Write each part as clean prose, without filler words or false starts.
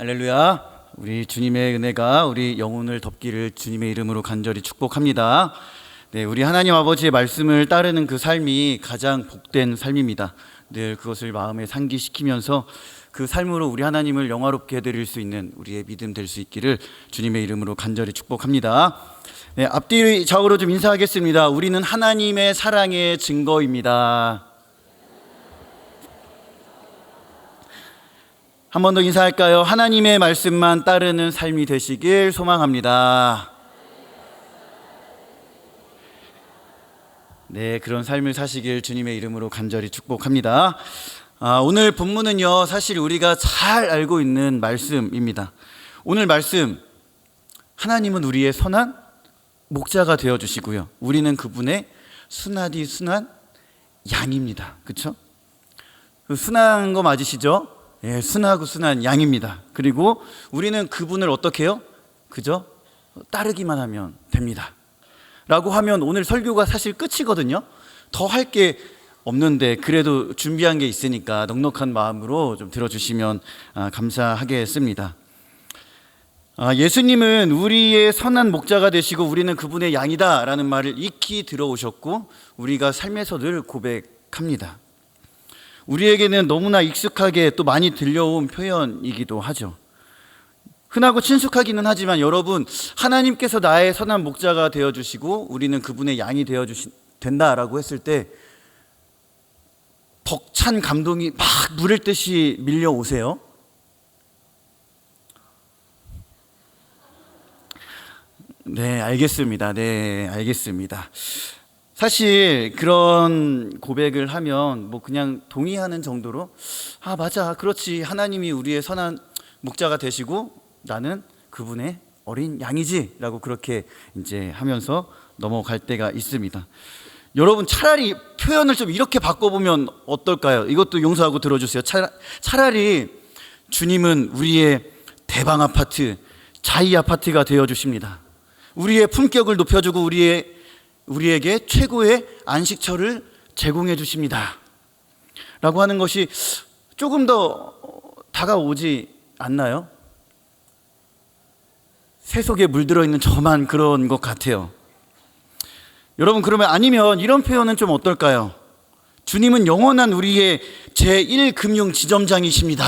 할렐루야. 우리 주님의 은혜가 우리 영혼을 덮기를 주님의 이름으로 간절히 축복합니다. 네, 우리 하나님 아버지의 말씀을 따르는 그 삶이 가장 복된 삶입니다. 늘 그것을 마음에 상기시키면서 그 삶으로 우리 하나님을 영화롭게 해드릴 수 있는 우리의 믿음 될 수 있기를 주님의 이름으로 간절히 축복합니다. 네, 앞뒤 좌우로 좀 인사하겠습니다. 우리는 하나님의 사랑의 증거입니다. 한 번 더 인사할까요? 하나님의 말씀만 따르는 삶이 되시길 소망합니다. 네, 그런 삶을 사시길 주님의 이름으로 간절히 축복합니다. 오늘 본문은요, 사실 우리가 잘 알고 있는 말씀입니다. 오늘 말씀, 하나님은 우리의 선한 목자가 되어주시고요, 우리는 그분의 순하디 순한 양입니다. 그렇죠? 순한 거 맞으시죠? 예, 순하고 순한 양입니다. 그리고 우리는 그분을 어떻게 해요? 그저 따르기만 하면 됩니다 라고 하면 오늘 설교가 사실 끝이거든요. 더 할 게 없는데 그래도 준비한 게 있으니까 넉넉한 마음으로 좀 들어주시면 감사하겠습니다. 예수님은 우리의 선한 목자가 되시고 우리는 그분의 양이다 라는 말을 익히 들어오셨고 우리가 삶에서 늘 고백합니다. 우리에게는 너무나 익숙하게 또 많이 들려온 표현이기도 하죠. 흔하고 친숙하기는 하지만 여러분, 하나님께서 나의 선한 목자가 되어주시고 우리는 그분의 양이 된다라고 했을 때 벅찬 감동이 막 물을 듯이 밀려오세요. 네, 알겠습니다. 네, 알겠습니다. 사실 그런 고백을 하면 뭐 그냥 동의하는 정도로 맞아, 그렇지, 하나님이 우리의 선한 목자가 되시고 나는 그분의 어린 양이지 라고 그렇게 이제 하면서 넘어갈 때가 있습니다. 여러분, 차라리 표현을 좀 이렇게 바꿔보면 어떨까요? 이것도 용서하고 들어주세요. 차라리 주님은 우리의 대방 아파트, 자이 아파트가 되어주십니다. 우리의 품격을 높여주고 우리에게 최고의 안식처를 제공해 주십니다 라고 하는 것이 조금 더 다가오지 않나요? 새 속에 물들어 있는 저만 그런 것 같아요. 여러분, 그러면 아니면 이런 표현은 좀 어떨까요? 주님은 영원한 우리의 제1금융지점장이십니다.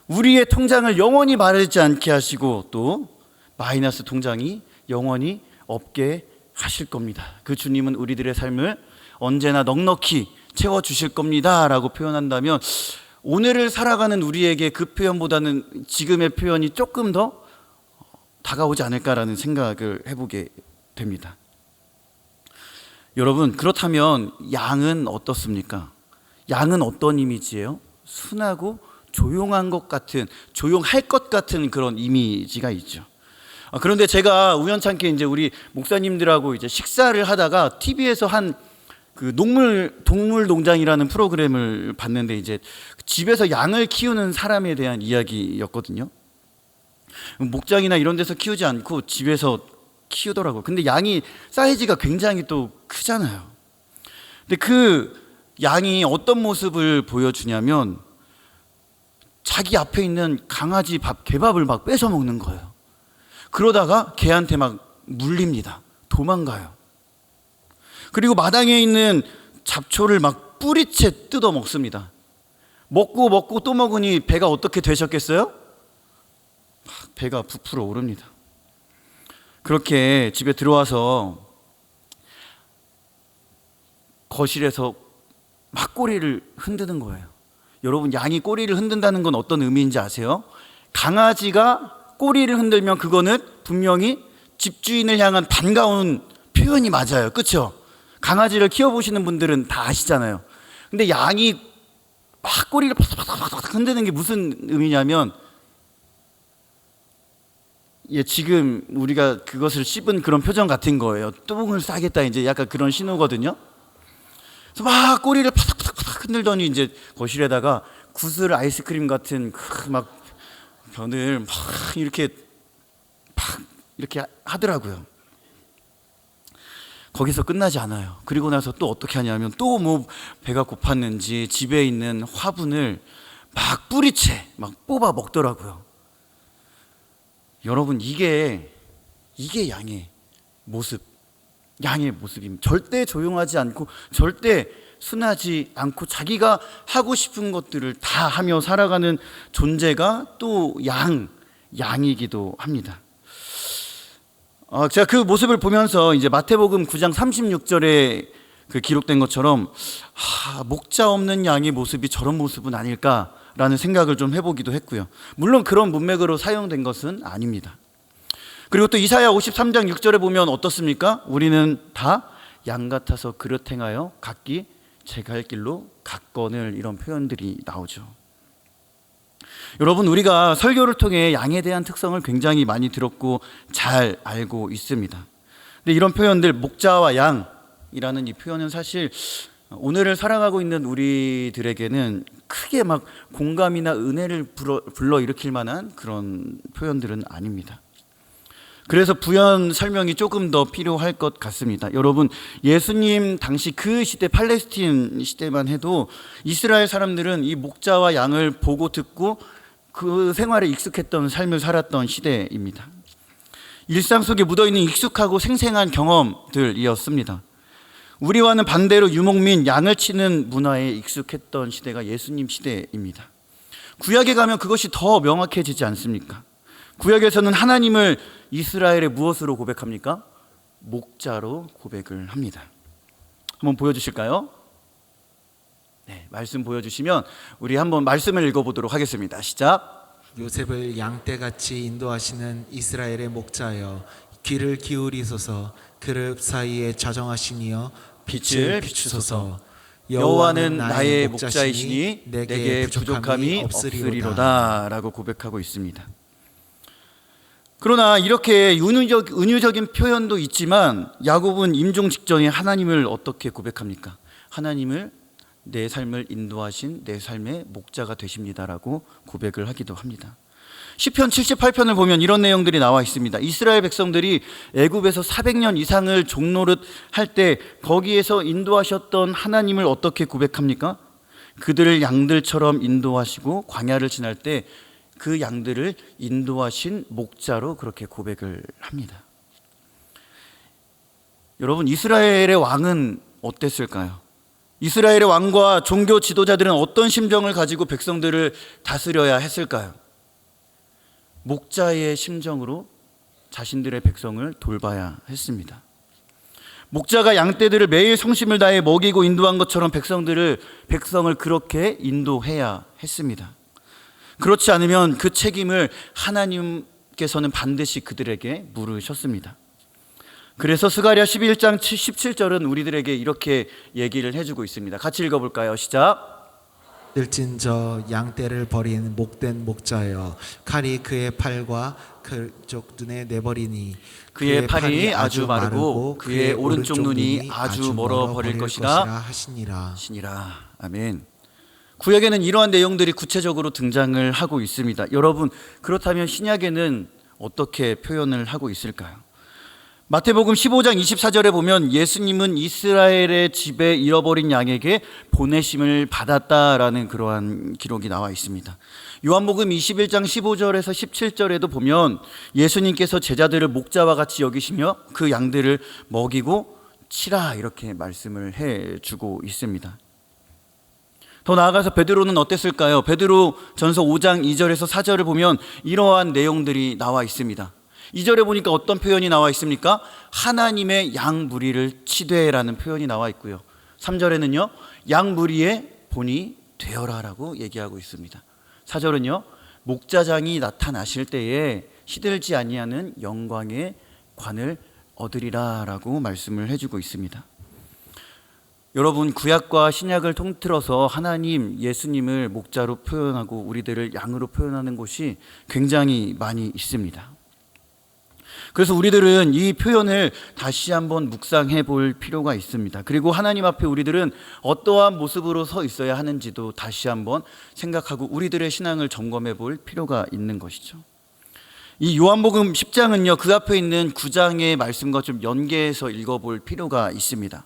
우리의 통장을 영원히 마르지 않게 하시고 또 마이너스 통장이 영원히 없게 하실 겁니다. 그 주님은 우리들의 삶을 언제나 넉넉히 채워주실 겁니다 라고 표현한다면 오늘을 살아가는 우리에게 그 표현보다는 지금의 표현이 조금 더 다가오지 않을까라는 생각을 해보게 됩니다. 여러분, 그렇다면 양은 어떻습니까? 양은 어떤 이미지예요? 순하고 조용한 것 같은, 조용할 것 같은 그런 이미지가 있죠. 그런데 제가 우연찮게 이제 우리 목사님들하고 이제 식사를 하다가 TV에서 한 그 동물 농장이라는 프로그램을 봤는데 이제 집에서 양을 키우는 사람에 대한 이야기였거든요. 목장이나 이런 데서 키우지 않고 집에서 키우더라고요. 근데 양이 사이즈가 굉장히 또 크잖아요. 근데 그 양이 어떤 모습을 보여주냐면 자기 앞에 있는 강아지 개밥을 막 뺏어 먹는 거예요. 그러다가 개한테 막 물립니다. 도망가요. 그리고 마당에 있는 잡초를 막 뿌리채 뜯어 먹습니다. 먹고 또 먹으니 배가 어떻게 되셨겠어요? 배가 부풀어 오릅니다. 그렇게 집에 들어와서 거실에서 막 꼬리를 흔드는 거예요. 여러분, 양이 꼬리를 흔든다는 건 어떤 의미인지 아세요? 강아지가 꼬리를 흔들면 그거는 분명히 집주인을 향한 반가운 표현이 맞아요. 그렇죠? 강아지를 키워보시는 분들은 다 아시잖아요. 근데 양이 막 꼬리를 팍팍팍 흔드는 게 무슨 의미냐면 지금 우리가 그것을 씹은 그런 표정 같은 거예요. 똥을 싸겠다, 이제 약간 그런 신호거든요. 그래서 막 꼬리를 팍팍팍 흔들더니 이제 거실에다가 구슬 아이스크림 같은 막 변을 막 이렇게 하더라고요. 거기서 끝나지 않아요. 그리고 나서 또 어떻게 하냐면 또 뭐 배가 고팠는지 집에 있는 화분을 막 뿌리채 막 뽑아 먹더라고요. 여러분, 이게 양의 모습입니다. 절대 조용하지 않고 절대 순하지 않고 자기가 하고 싶은 것들을 다 하며 살아가는 존재가 또 양이기도 합니다. 제가 그 모습을 보면서 이제 마태복음 9장 36절에 그 기록된 것처럼 목자 없는 양의 모습이 저런 모습은 아닐까라는 생각을 좀 해보기도 했고요. 물론 그런 문맥으로 사용된 것은 아닙니다. 그리고 또 이사야 53장 6절에 보면 어떻습니까? 우리는 다 양 같아서 그릇 행하여 각기 제 갈 길로 갔거늘, 이런 표현들이 나오죠. 여러분, 우리가 설교를 통해 양에 대한 특성을 굉장히 많이 들었고 잘 알고 있습니다. 근데 이런 표현들, 목자와 양이라는 이 표현은 사실 오늘을 살아가고 있는 우리들에게는 크게 막 공감이나 은혜를 불러일으킬 만한 그런 표현들은 아닙니다. 그래서 부연 설명이 조금 더 필요할 것 같습니다. 여러분, 예수님 당시 그 시대, 팔레스틴 시대만 해도 이스라엘 사람들은 이 목자와 양을 보고 듣고 그 생활에 익숙했던 삶을 살았던 시대입니다. 일상 속에 묻어있는 익숙하고 생생한 경험들이었습니다. 우리와는 반대로 유목민, 양을 치는 문화에 익숙했던 시대가 예수님 시대입니다. 구약에 가면 그것이 더 명확해지지 않습니까? 구약에서는 하나님을 이스라엘의 무엇으로 고백합니까? 목자로 고백을 합니다. 한번 보여주실까요? 네, 말씀 보여주시면 우리 한번 말씀을 읽어보도록 하겠습니다. 시작. 요셉을 양떼같이 인도하시는 이스라엘의 목자여, 귀를 기울이소서. 그룹 사이에 자정하시니여 빛을 비추소서. 여호와는 나의 목자이시니 내게 부족함이 없으리로다 라고 고백하고 있습니다. 그러나 이렇게 은유적인 표현도 있지만 야곱은 임종 직전에 하나님을 어떻게 고백합니까? 하나님을 내 삶을 인도하신 내 삶의 목자가 되십니다라고 고백을 하기도 합니다. 시편 78편을 보면 이런 내용들이 나와 있습니다. 이스라엘 백성들이 애굽에서 400년 이상을 종노릇 할 때 거기에서 인도하셨던 하나님을 어떻게 고백합니까? 그들을 양들처럼 인도하시고 광야를 지날 때 그 양들을 인도하신 목자로 그렇게 고백을 합니다. 여러분, 이스라엘의 왕은 어땠을까요? 이스라엘의 왕과 종교 지도자들은 어떤 심정을 가지고 백성들을 다스려야 했을까요? 목자의 심정으로 자신들의 백성을 돌봐야 했습니다. 목자가 양떼들을 매일 성심을 다해 먹이고 인도한 것처럼 백성을 그렇게 인도해야 했습니다. 그렇지 않으면 그 책임을 하나님께서는 반드시 그들에게 물으셨습니다. 그래서 스가랴 11장 17절은 우리들에게 이렇게 얘기를 해주고 있습니다. 같이 읽어볼까요? 시작. 들진저 양떼를 버린 목된 목자여, 칼이 그의 팔과 그쪽 눈에 내버리니 그의 팔이 아주 마르고 그의 오른쪽 눈이 아주 멀어 버릴 것이라 하시니라. 아멘. 구약에는 이러한 내용들이 구체적으로 등장을 하고 있습니다. 여러분, 그렇다면 신약에는 어떻게 표현을 하고 있을까요? 마태복음 15장 24절에 보면 예수님은 이스라엘의 집에 잃어버린 양에게 보내심을 받았다라는 그러한 기록이 나와 있습니다. 요한복음 21장 15절에서 17절에도 보면 예수님께서 제자들을 목자와 같이 여기시며 그 양들을 먹이고 치라, 이렇게 말씀을 해주고 있습니다. 더 나아가서 베드로는 어땠을까요? 베드로 전서 5장 2절에서 4절을 보면 이러한 내용들이 나와 있습니다. 2절에 보니까 어떤 표현이 나와 있습니까? 하나님의 양 무리를 치되라는 표현이 나와 있고요. 3절에는요, 양 무리의 본이 되어라 라고 얘기하고 있습니다. 4절은요, 목자장이 나타나실 때에 시들지 아니하는 영광의 관을 얻으리라 라고 말씀을 해주고 있습니다. 여러분, 구약과 신약을 통틀어서 하나님, 예수님을 목자로 표현하고 우리들을 양으로 표현하는 곳이 굉장히 많이 있습니다. 그래서 우리들은 이 표현을 다시 한번 묵상해 볼 필요가 있습니다. 그리고 하나님 앞에 우리들은 어떠한 모습으로 서 있어야 하는지도 다시 한번 생각하고 우리들의 신앙을 점검해 볼 필요가 있는 것이죠. 이 요한복음 10장은요, 그 앞에 있는 9장의 말씀과 좀 연계해서 읽어볼 필요가 있습니다.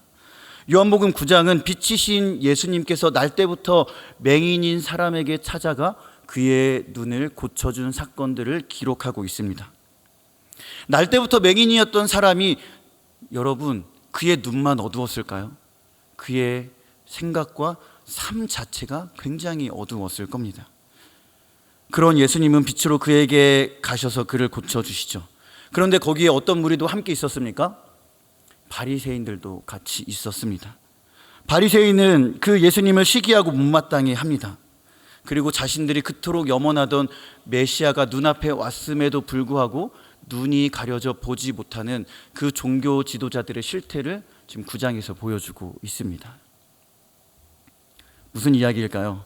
요한복음 9장은 빛이신 예수님께서 날 때부터 맹인인 사람에게 찾아가 그의 눈을 고쳐준 사건들을 기록하고 있습니다. 날 때부터 맹인이었던 사람이, 여러분, 그의 눈만 어두웠을까요? 그의 생각과 삶 자체가 굉장히 어두웠을 겁니다. 그런 예수님은 빛으로 그에게 가셔서 그를 고쳐주시죠. 그런데 거기에 어떤 무리도 함께 있었습니까? 바리새인들도 같이 있었습니다. 바리새인은 그 예수님을 시기하고 못마땅해 합니다. 그리고 자신들이 그토록 염원하던 메시아가 눈앞에 왔음에도 불구하고 눈이 가려져 보지 못하는 그 종교 지도자들의 실태를 지금 9장에서 보여주고 있습니다. 무슨 이야기일까요?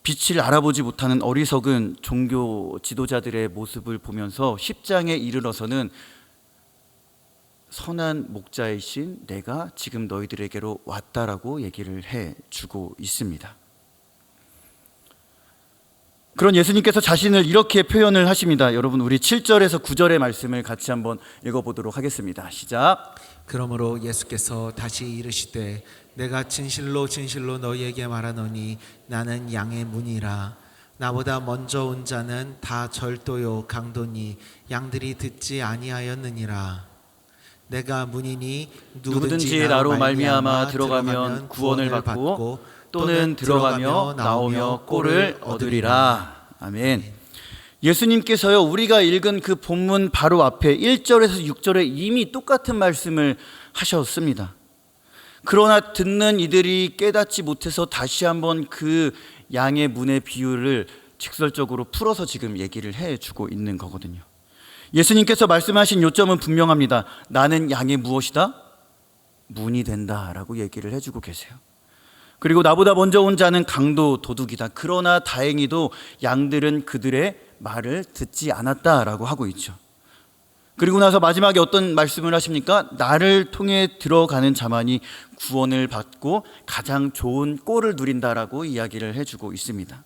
빛을 알아보지 못하는 어리석은 종교 지도자들의 모습을 보면서 10장에 이르러서는 선한 목자이신 내가 지금 너희들에게로 왔다라고 얘기를 해주고 있습니다. 그런 예수님께서 자신을 이렇게 표현을 하십니다. 여러분, 우리 7절에서 9절의 말씀을 같이 한번 읽어보도록 하겠습니다. 시작. 그러므로 예수께서 다시 이르시되 내가 진실로 진실로 너희에게 말하노니 나는 양의 문이라. 나보다 먼저 온 자는 다 절도요 강도니 양들이 듣지 아니하였느니라. 내가 문이니 누구든지 나로 말미암아 들어가면 구원을 받고 또는 들어가며 나오며 꼴을 얻으리라. 아멘. 예수님께서요, 우리가 읽은 그 본문 바로 앞에 1절에서 6절에 이미 똑같은 말씀을 하셨습니다. 그러나 듣는 이들이 깨닫지 못해서 다시 한번 그 양의 문의 비유를 직설적으로 풀어서 지금 얘기를 해주고 있는 거거든요. 예수님께서 말씀하신 요점은 분명합니다. 나는 양의 무엇이다? 문이 된다라고 얘기를 해주고 계세요. 그리고 나보다 먼저 온 자는 강도 도둑이다. 그러나 다행히도 양들은 그들의 말을 듣지 않았다라고 하고 있죠. 그리고 나서 마지막에 어떤 말씀을 하십니까? 나를 통해 들어가는 자만이 구원을 받고 가장 좋은 꼴을 누린다라고 이야기를 해주고 있습니다.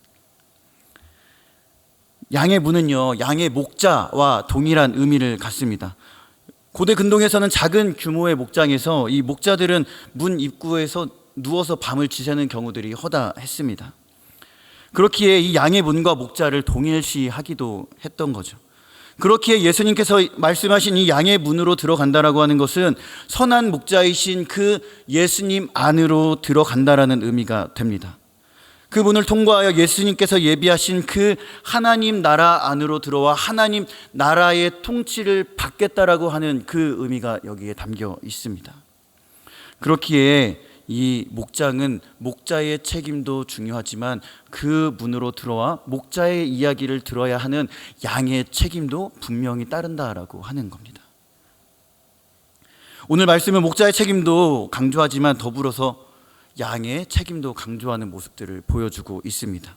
양의 문은요, 양의 목자와 동일한 의미를 갖습니다. 고대 근동에서는 작은 규모의 목장에서 이 목자들은 문 입구에서 누워서 밤을 지새는 경우들이 허다했습니다. 그렇기에 이 양의 문과 목자를 동일시하기도 했던 거죠. 그렇기에 예수님께서 말씀하신 이 양의 문으로 들어간다라고 하는 것은 선한 목자이신 그 예수님 안으로 들어간다라는 의미가 됩니다. 그 문을 통과하여 예수님께서 예비하신 그 하나님 나라 안으로 들어와 하나님 나라의 통치를 받겠다라고 하는 그 의미가 여기에 담겨 있습니다. 그렇기에 이 목장은 목자의 책임도 중요하지만 그 문으로 들어와 목자의 이야기를 들어야 하는 양의 책임도 분명히 따른다라고 하는 겁니다. 오늘 말씀은 목자의 책임도 강조하지만 더불어서 양의 책임도 강조하는 모습들을 보여주고 있습니다.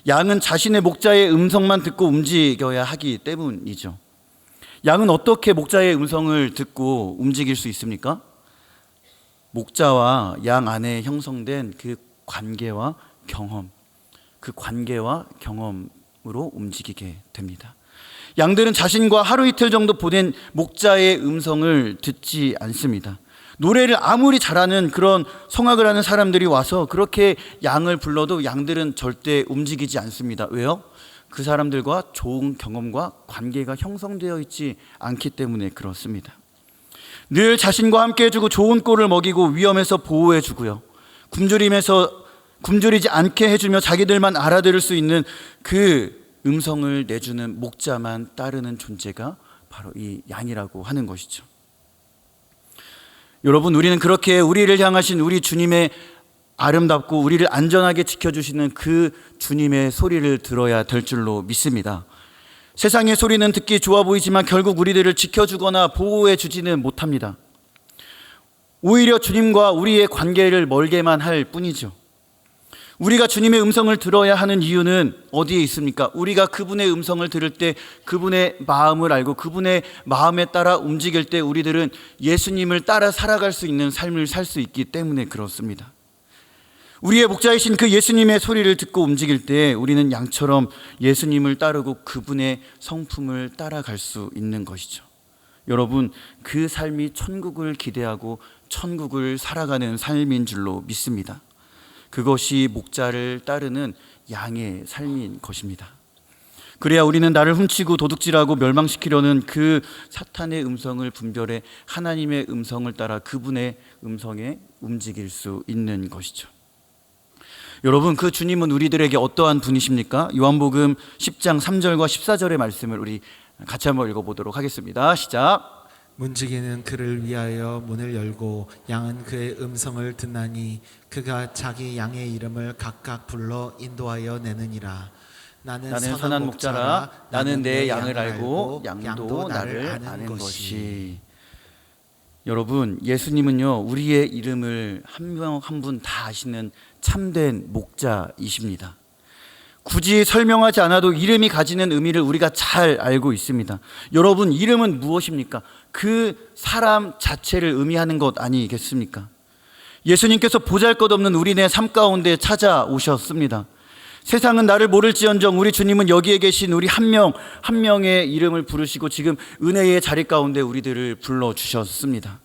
양은 자신의 목자의 음성만 듣고 움직여야 하기 때문이죠. 양은 어떻게 목자의 음성을 듣고 움직일 수 있습니까? 목자와 양 안에 형성된 그 관계와 경험, 그 관계와 경험으로 움직이게 됩니다. 양들은 자신과 하루 이틀 정도 보낸 목자의 음성을 듣지 않습니다. 노래를 아무리 잘하는 그런 성악을 하는 사람들이 와서 그렇게 양을 불러도 양들은 절대 움직이지 않습니다. 왜요? 그 사람들과 좋은 경험과 관계가 형성되어 있지 않기 때문에 그렇습니다. 늘 자신과 함께 해주고 좋은 꼴을 먹이고 위험에서 보호해주고요, 굶주리지 않게 해주며 자기들만 알아들을 수 있는 그 음성을 내주는 목자만 따르는 존재가 바로 이 양이라고 하는 것이죠. 여러분, 우리는 그렇게 우리를 향하신 우리 주님의 아름답고 우리를 안전하게 지켜주시는 그 주님의 소리를 들어야 될 줄로 믿습니다. 세상의 소리는 듣기 좋아 보이지만 결국 우리들을 지켜주거나 보호해 주지는 못합니다. 오히려 주님과 우리의 관계를 멀게만 할 뿐이죠. 우리가 주님의 음성을 들어야 하는 이유는 어디에 있습니까? 우리가 그분의 음성을 들을 때 그분의 마음을 알고 그분의 마음에 따라 움직일 때 우리들은 예수님을 따라 살아갈 수 있는 삶을 살 수 있기 때문에 그렇습니다. 우리의 목자이신 그 예수님의 소리를 듣고 움직일 때 우리는 양처럼 예수님을 따르고 그분의 성품을 따라갈 수 있는 것이죠. 여러분, 그 삶이 천국을 기대하고 천국을 살아가는 삶인 줄로 믿습니다. 그것이 목자를 따르는 양의 삶인 것입니다. 그래야 우리는 나를 훔치고 도둑질하고 멸망시키려는 그 사탄의 음성을 분별해 하나님의 음성을 따라 그분의 음성에 움직일 수 있는 것이죠. 여러분, 그 주님은 우리들에게 어떠한 분이십니까? 요한복음 10장 3절과 14절의 말씀을 우리 같이 한번 읽어보도록 하겠습니다. 시작. 문지기는 그를 위하여 문을 열고 양은 그의 음성을 듣나니 그가 자기 양의 이름을 각각 불러 인도하여 내느니라. 나는 선한 목자라. 나는 내 양을 알고 양도 나를 아는 것이. 여러분, 예수님은요, 우리의 이름을 한 명 한 분 다 아시는 참된 목자이십니다. 굳이 설명하지 않아도 이름이 가지는 의미를 우리가 잘 알고 있습니다. 여러분, 이름은 무엇입니까? 그 사람 자체를 의미하는 것 아니겠습니까? 예수님께서 보잘것없는 우리네 삶 가운데 찾아오셨습니다. 세상은 나를 모를지언정 우리 주님은 여기에 계신 우리 한 명 한 명의 이름을 부르시고 지금 은혜의 자리 가운데 우리들을 불러주셨습니다.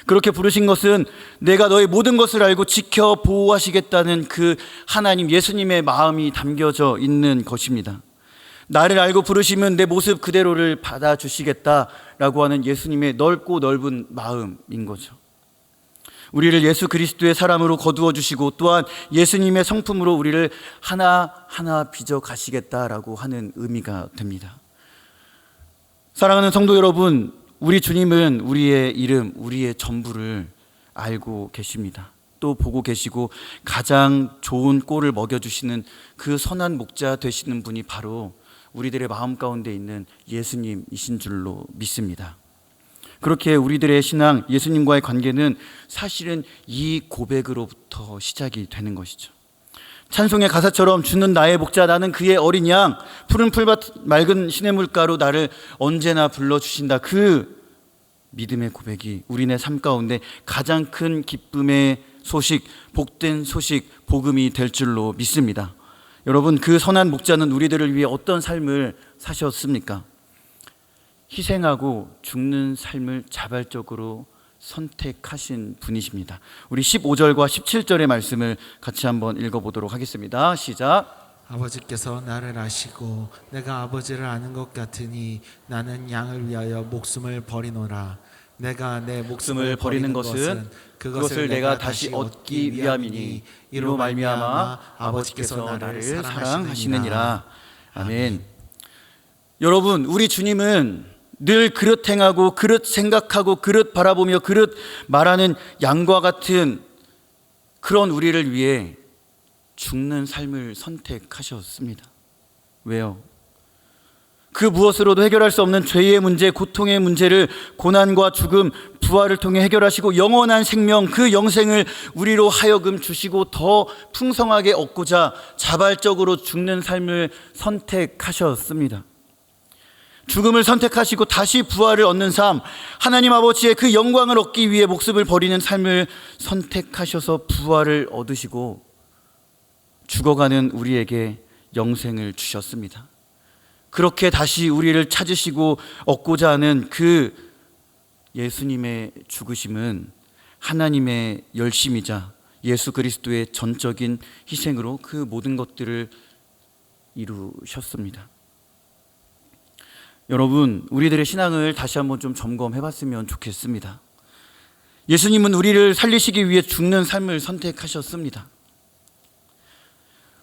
그렇게 부르신 것은 내가 너의 모든 것을 알고 지켜 보호하시겠다는 그 하나님 예수님의 마음이 담겨져 있는 것입니다. 나를 알고 부르시면 내 모습 그대로를 받아주시겠다라고 하는 예수님의 넓고 넓은 마음인 거죠. 우리를 예수 그리스도의 사람으로 거두어 주시고 또한 예수님의 성품으로 우리를 하나하나 빚어 가시겠다라고 하는 의미가 됩니다. 사랑하는 성도 여러분, 우리 주님은 우리의 이름, 우리의 전부를 알고 계십니다. 또 보고 계시고 가장 좋은 꼴을 먹여주시는 그 선한 목자 되시는 분이 바로 우리들의 마음 가운데 있는 예수님이신 줄로 믿습니다. 그렇게 우리들의 신앙, 예수님과의 관계는 사실은 이 고백으로부터 시작이 되는 것이죠. 찬송의 가사처럼 주는 나의 목자, 나는 그의 어린 양, 푸른 풀밭 맑은 시냇물가로 나를 언제나 불러주신다. 그 믿음의 고백이 우리네 삶 가운데 가장 큰 기쁨의 소식, 복된 소식, 복음이 될 줄로 믿습니다. 여러분, 그 선한 목자는 우리들을 위해 어떤 삶을 사셨습니까? 희생하고 죽는 삶을 자발적으로 선택하신 분이십니다. 우리 15절과 17절의 말씀을 같이 한번 읽어보도록 하겠습니다. 시작. 아버지께서 나를 아시고 내가 아버지를 아는 것 같으니 나는 양을 위하여 목숨을 버리노라. 내가 내 목숨을 버리는 것은 그것을 내가 다시 얻기 위함이니 이로 말미암아 아버지께서 나를 사랑하시느니라. 아멘. 여러분, 우리 주님은 늘 그릇 행하고 그릇 생각하고 그릇 바라보며 그릇 말하는 양과 같은 그런 우리를 위해 죽는 삶을 선택하셨습니다. 왜요? 그 무엇으로도 해결할 수 없는 죄의 문제, 고통의 문제를 고난과 죽음, 부활을 통해 해결하시고 영원한 생명, 그 영생을 우리로 하여금 주시고 더 풍성하게 얻고자 자발적으로 죽는 삶을 선택하셨습니다. 죽음을 선택하시고 다시 부활을 얻는 삶, 하나님 아버지의 그 영광을 얻기 위해 목숨을 버리는 삶을 선택하셔서 부활을 얻으시고 죽어가는 우리에게 영생을 주셨습니다. 그렇게 다시 우리를 찾으시고 얻고자 하는 그 예수님의 죽으심은 하나님의 열심이자 예수 그리스도의 전적인 희생으로 그 모든 것들을 이루셨습니다. 여러분, 우리들의 신앙을 다시 한번 좀 점검해 봤으면 좋겠습니다. 예수님은 우리를 살리시기 위해 죽는 삶을 선택하셨습니다.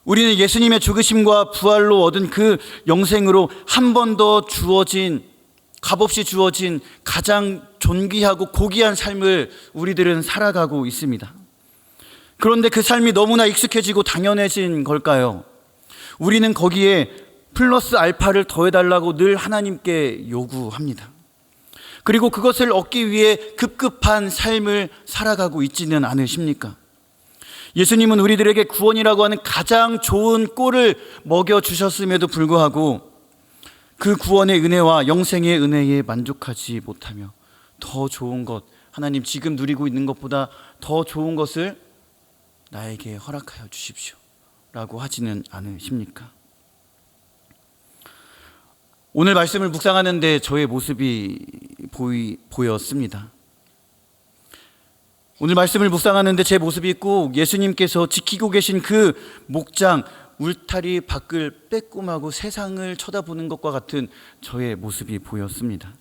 우리는 예수님의 죽으심과 부활로 얻은 그 영생으로 한 번 더 주어진, 값없이 주어진 가장 존귀하고 고귀한 삶을 우리들은 살아가고 있습니다. 그런데 그 삶이 너무나 익숙해지고 당연해진 걸까요? 우리는 거기에 플러스 알파를 더해달라고 늘 하나님께 요구합니다. 그리고 그것을 얻기 위해 급급한 삶을 살아가고 있지는 않으십니까? 예수님은 우리들에게 구원이라고 하는 가장 좋은 꼴을 먹여주셨음에도 불구하고 그 구원의 은혜와 영생의 은혜에 만족하지 못하며 더 좋은 것, 하나님 지금 누리고 있는 것보다 더 좋은 것을 나에게 허락하여 주십시오 라고 하지는 않으십니까? 오늘 말씀을 묵상하는데 저의 모습이 보였습니다. 오늘 말씀을 묵상하는데 제 모습이 꼭 예수님께서 지키고 계신 그 목장 울타리 밖을 빼꼼하고 세상을 쳐다보는 것과 같은 저의 모습이 보였습니다.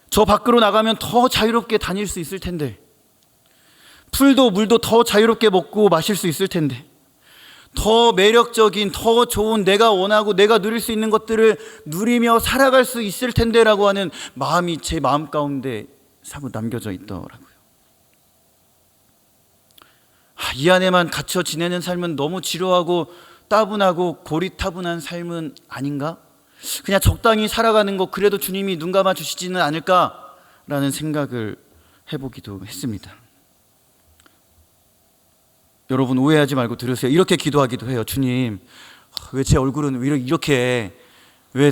저 밖으로 나가면 더 자유롭게 다닐 수 있을 텐데, 풀도 물도 더 자유롭게 먹고 마실 수 있을 텐데, 더 매력적인, 더 좋은, 내가 원하고 내가 누릴 수 있는 것들을 누리며 살아갈 수 있을 텐데라고 하는 마음이 제 마음 가운데 사뭇 남겨져 있더라고요. 이 안에만 갇혀 지내는 삶은 너무 지루하고 따분하고 고리타분한 삶은 아닌가? 그냥 적당히 살아가는 거 그래도 주님이 눈 감아 주시지는 않을까라는 생각을 해보기도 했습니다. 여러분 오해하지 말고 들으세요. 이렇게 기도하기도 해요. 주님, 왜 제 얼굴은 왜 이렇게 왜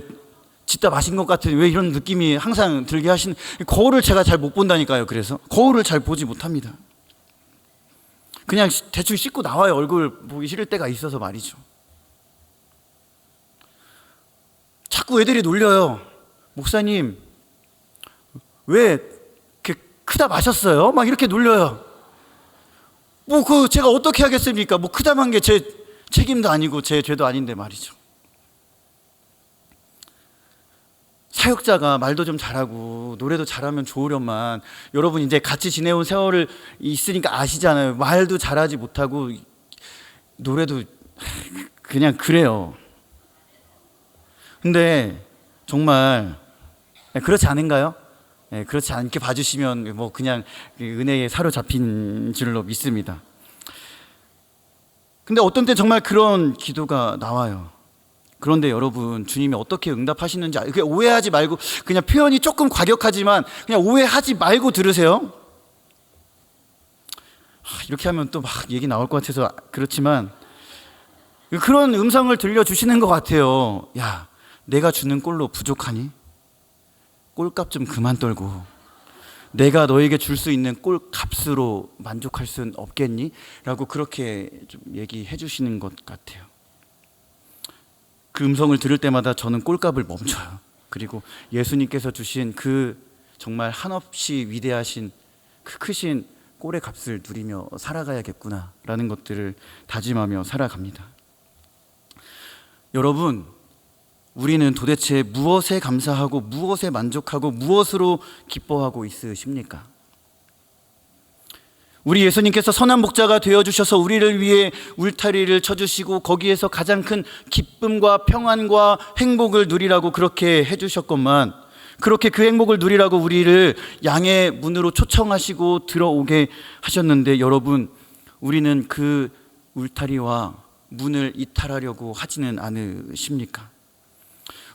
짓다 마신 것 같은 왜 이런 느낌이 항상 들게 하시는, 거울을 제가 잘 못 본다니까요. 그래서 거울을 잘 보지 못합니다. 그냥 대충 씻고 나와요. 얼굴 보기 싫을 때가 있어서 말이죠. 자꾸 애들이 놀려요. 목사님 왜 이렇게 크다 마셨어요? 막 이렇게 놀려요. 뭐 제가 어떻게 하겠습니까? 뭐 크다만 게 제 책임도 아니고 제 죄도 아닌데 말이죠. 사역자가 말도 좀 잘하고 노래도 잘하면 좋으련만, 여러분 이제 같이 지내온 세월을 있으니까 아시잖아요. 말도 잘하지 못하고 노래도 그냥 그래요. 근데 정말 그렇지 않은가요? 그렇지 않게 봐주시면 뭐 그냥 은혜에 사로잡힌 줄로 믿습니다. 근데 어떤 때 정말 그런 기도가 나와요. 그런데 여러분, 주님이 어떻게 응답하시는지 오해하지 말고, 그냥 표현이 조금 과격하지만 그냥 오해하지 말고 들으세요. 이렇게 하면 또 막 얘기 나올 것 같아서 그렇지만 그런 음성을 들려주시는 것 같아요. 야, 내가 주는 꼴로 부족하니? 꼴값 좀 그만 떨고 내가 너에게 줄 수 있는 꼴값으로 만족할 순 없겠니? 라고 그렇게 좀 얘기해 주시는 것 같아요. 그 음성을 들을 때마다 저는 꼴값을 멈춰요. 그리고 예수님께서 주신 그 정말 한없이 위대하신 그 크신 꼴의 값을 누리며 살아가야겠구나 라는 것들을 다짐하며 살아갑니다. 여러분, 우리는 도대체 무엇에 감사하고 무엇에 만족하고 무엇으로 기뻐하고 있으십니까? 우리 예수님께서 선한 목자가 되어주셔서 우리를 위해 울타리를 쳐주시고 거기에서 가장 큰 기쁨과 평안과 행복을 누리라고 그렇게 해주셨건만, 그렇게 그 행복을 누리라고 우리를 양의 문으로 초청하시고 들어오게 하셨는데, 여러분, 우리는 그 울타리와 문을 이탈하려고 하지는 않으십니까?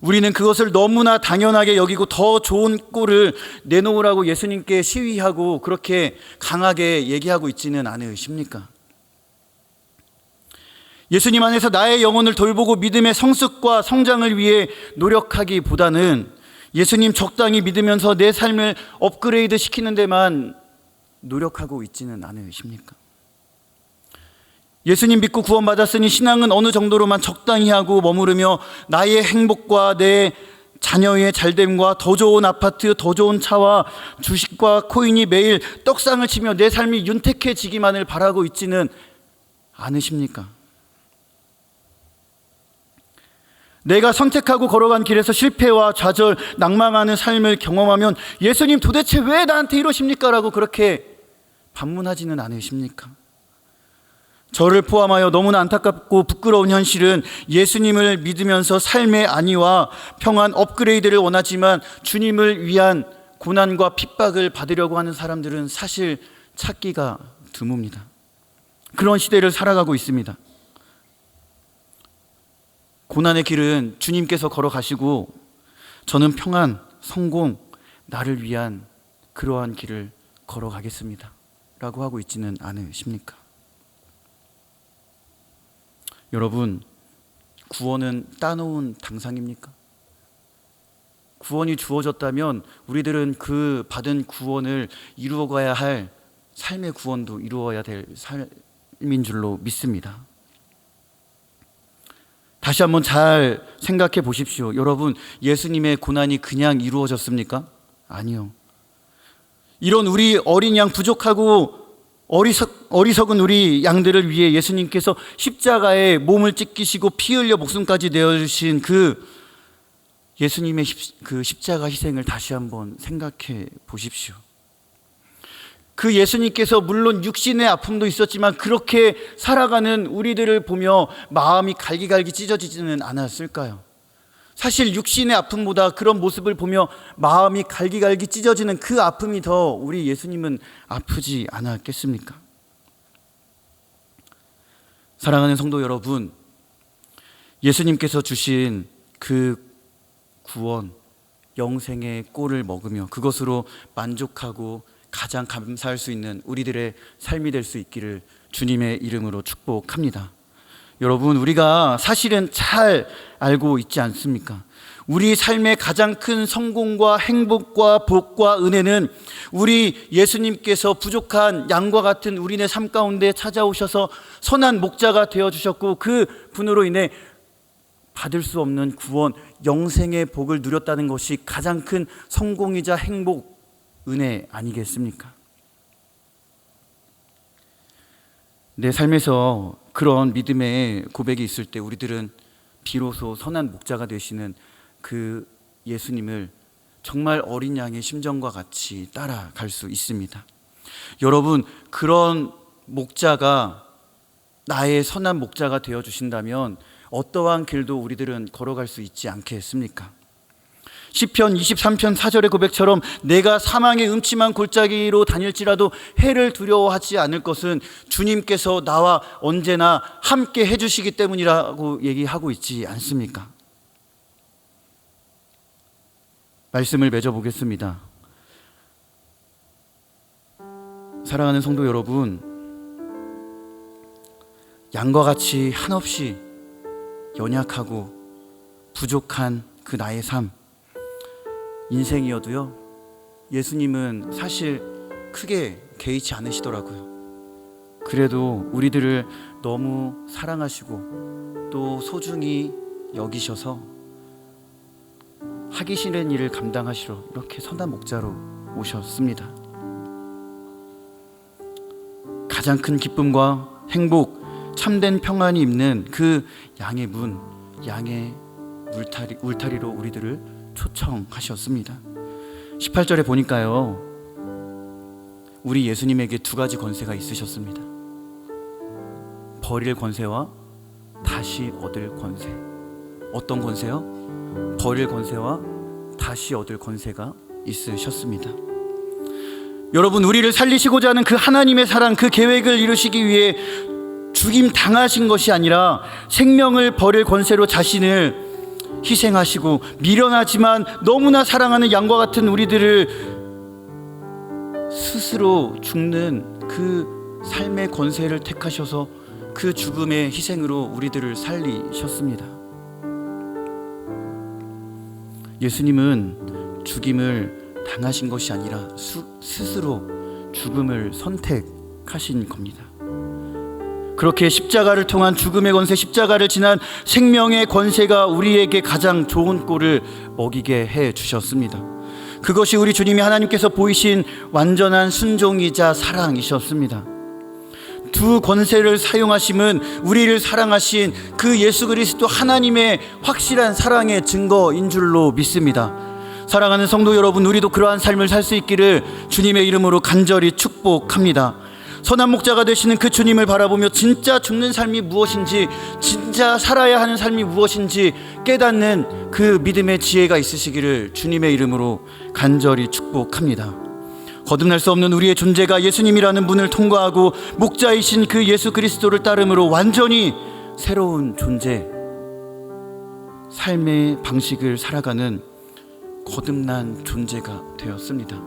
우리는 그것을 너무나 당연하게 여기고 더 좋은 꼴을 내놓으라고 예수님께 시위하고 그렇게 강하게 얘기하고 있지는 않으십니까? 예수님 안에서 나의 영혼을 돌보고 믿음의 성숙과 성장을 위해 노력하기보다는 예수님 적당히 믿으면서 내 삶을 업그레이드 시키는 데만 노력하고 있지는 않으십니까? 예수님 믿고 구원받았으니 신앙은 어느 정도로만 적당히 하고 머무르며 나의 행복과 내 자녀의 잘됨과 더 좋은 아파트, 더 좋은 차와 주식과 코인이 매일 떡상을 치며 내 삶이 윤택해지기만을 바라고 있지는 않으십니까? 내가 선택하고 걸어간 길에서 실패와 좌절, 낭망하는 삶을 경험하면 예수님 도대체 왜 나한테 이러십니까? 라고 그렇게 반문하지는 않으십니까? 저를 포함하여 너무나 안타깝고 부끄러운 현실은 예수님을 믿으면서 삶의 안위와 평안 업그레이드를 원하지만 주님을 위한 고난과 핍박을 받으려고 하는 사람들은 사실 찾기가 드뭅니다. 그런 시대를 살아가고 있습니다. 고난의 길은 주님께서 걸어가시고 저는 평안, 성공, 나를 위한 그러한 길을 걸어가겠습니다 라고 하고 있지는 않으십니까? 여러분, 구원은 따놓은 당상입니까? 구원이 주어졌다면 우리들은 그 받은 구원을 이루어가야 할 삶의 구원도 이루어야 될 삶인 줄로 믿습니다. 다시 한번 잘 생각해 보십시오. 여러분, 예수님의 고난이 그냥 이루어졌습니까? 아니요. 이런 우리 어린 양 부족하고 어리석은 우리 양들을 위해 예수님께서 십자가에 몸을 찢기시고 피 흘려 목숨까지 내어주신 그 예수님의 그 십자가 희생을 다시 한번 생각해 보십시오. 그 예수님께서 물론 육신의 아픔도 있었지만 그렇게 살아가는 우리들을 보며 마음이 갈기갈기 찢어지지는 않았을까요? 사실 육신의 아픔보다 그런 모습을 보며 마음이 갈기갈기 찢어지는 그 아픔이 더 우리 예수님은 아프지 않았겠습니까? 사랑하는 성도 여러분, 예수님께서 주신 그 구원, 영생의 꼴을 먹으며 그것으로 만족하고 가장 감사할 수 있는 우리들의 삶이 될 수 있기를 주님의 이름으로 축복합니다. 여러분, 우리가 사실은 잘 알고 있지 않습니까? 우리 삶의 가장 큰 성공과 행복과 복과 은혜는 우리 예수님께서 부족한 양과 같은 우리네 삶 가운데 찾아오셔서 선한 목자가 되어주셨고 그 분으로 인해 받을 수 없는 구원, 영생의 복을 누렸다는 것이 가장 큰 성공이자 행복, 은혜 아니겠습니까? 내 삶에서 그런 믿음의 고백이 있을 때 우리들은 비로소 선한 목자가 되시는 그 예수님을 정말 어린 양의 심정과 같이 따라갈 수 있습니다. 여러분, 그런 목자가 나의 선한 목자가 되어주신다면 어떠한 길도 우리들은 걸어갈 수 있지 않겠습니까? 시편 23편 4절의 고백처럼 내가 사망의 음침한 골짜기로 다닐지라도 해를 두려워하지 않을 것은 주님께서 나와 언제나 함께 해주시기 때문이라고 얘기하고 있지 않습니까? 말씀을 맺어보겠습니다. 사랑하는 성도 여러분, 양과 같이 한없이 연약하고 부족한 그 나의 삶, 인생이어도요, 예수님은 사실 크게 개의치 않으시더라고요. 그래도 우리들을 너무 사랑하시고 또 소중히 여기셔서 하기 싫은 일을 감당하시러 이렇게 선한 목자로 오셨습니다. 가장 큰 기쁨과 행복, 참된 평안이 있는 그 양의 문, 양의 울타리로 우리들을 초청하셨습니다. 18절에 보니까요, 우리 예수님에게 두 가지 권세가 있으셨습니다. 버릴 권세와 다시 얻을 권세. 어떤 권세요? 버릴 권세와 다시 얻을 권세가 있으셨습니다. 여러분, 우리를 살리시고자 하는 그 하나님의 사랑, 그 계획을 이루시기 위해 죽임 당하신 것이 아니라 생명을 버릴 권세로 자신을 희생하시고 미련하지만 너무나 사랑하는 양과 같은 우리들을 스스로 죽는 그 삶의 권세를 택하셔서 그 죽음의 희생으로 우리들을 살리셨습니다. 예수님은 죽임을 당하신 것이 아니라 스스로 죽음을 선택하신 겁니다. 그렇게 십자가를 통한 죽음의 권세, 십자가를 지난 생명의 권세가 우리에게 가장 좋은 꼴을 먹이게 해 주셨습니다. 그것이 우리 주님이 하나님께서 보이신 완전한 순종이자 사랑이셨습니다. 두 권세를 사용하심은 우리를 사랑하신 그 예수 그리스도 하나님의 확실한 사랑의 증거인 줄로 믿습니다. 사랑하는 성도 여러분, 우리도 그러한 삶을 살 수 있기를 주님의 이름으로 간절히 축복합니다. 선한 목자가 되시는 그 주님을 바라보며 진짜 죽는 삶이 무엇인지, 진짜 살아야 하는 삶이 무엇인지 깨닫는 그 믿음의 지혜가 있으시기를 주님의 이름으로 간절히 축복합니다. 거듭날 수 없는 우리의 존재가 예수님이라는 문을 통과하고 목자이신 그 예수 그리스도를 따름으로 완전히 새로운 존재, 삶의 방식을 살아가는 거듭난 존재가 되었습니다.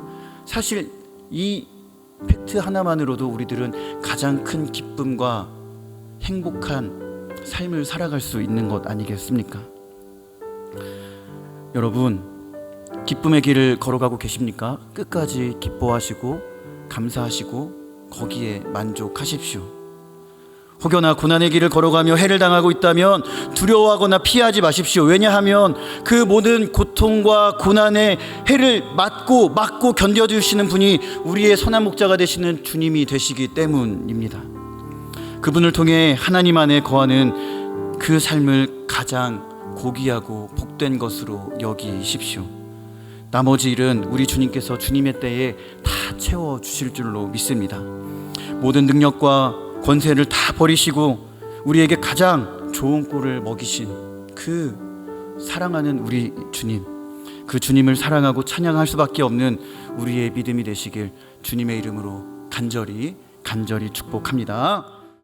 사실 이 팩트 하나만으로도 우리들은 가장 큰 기쁨과 행복한 삶을 살아갈 수 있는 것 아니겠습니까? 여러분, 기쁨의 길을 걸어가고 계십니까? 끝까지 기뻐하시고 감사하시고 거기에 만족하십시오. 혹여나 고난의 길을 걸어가며 해를 당하고 있다면 두려워하거나 피하지 마십시오. 왜냐하면 그 모든 고통과 고난의 해를 막고 견뎌주시는 분이 우리의 선한 목자가 되시는 주님이 되시기 때문입니다. 그분을 통해 하나님 안에 거하는 그 삶을 가장 고귀하고 복된 것으로 여기십시오. 나머지 일은 우리 주님께서 주님의 때에 다 채워주실 줄로 믿습니다. 모든 능력과 권세를 다 버리시고 우리에게 가장 좋은 꼴을 먹이신 그 사랑하는 우리 주님, 그 주님을 사랑하고 찬양할 수밖에 없는 우리의 믿음이 되시길 주님의 이름으로 간절히 축복합니다.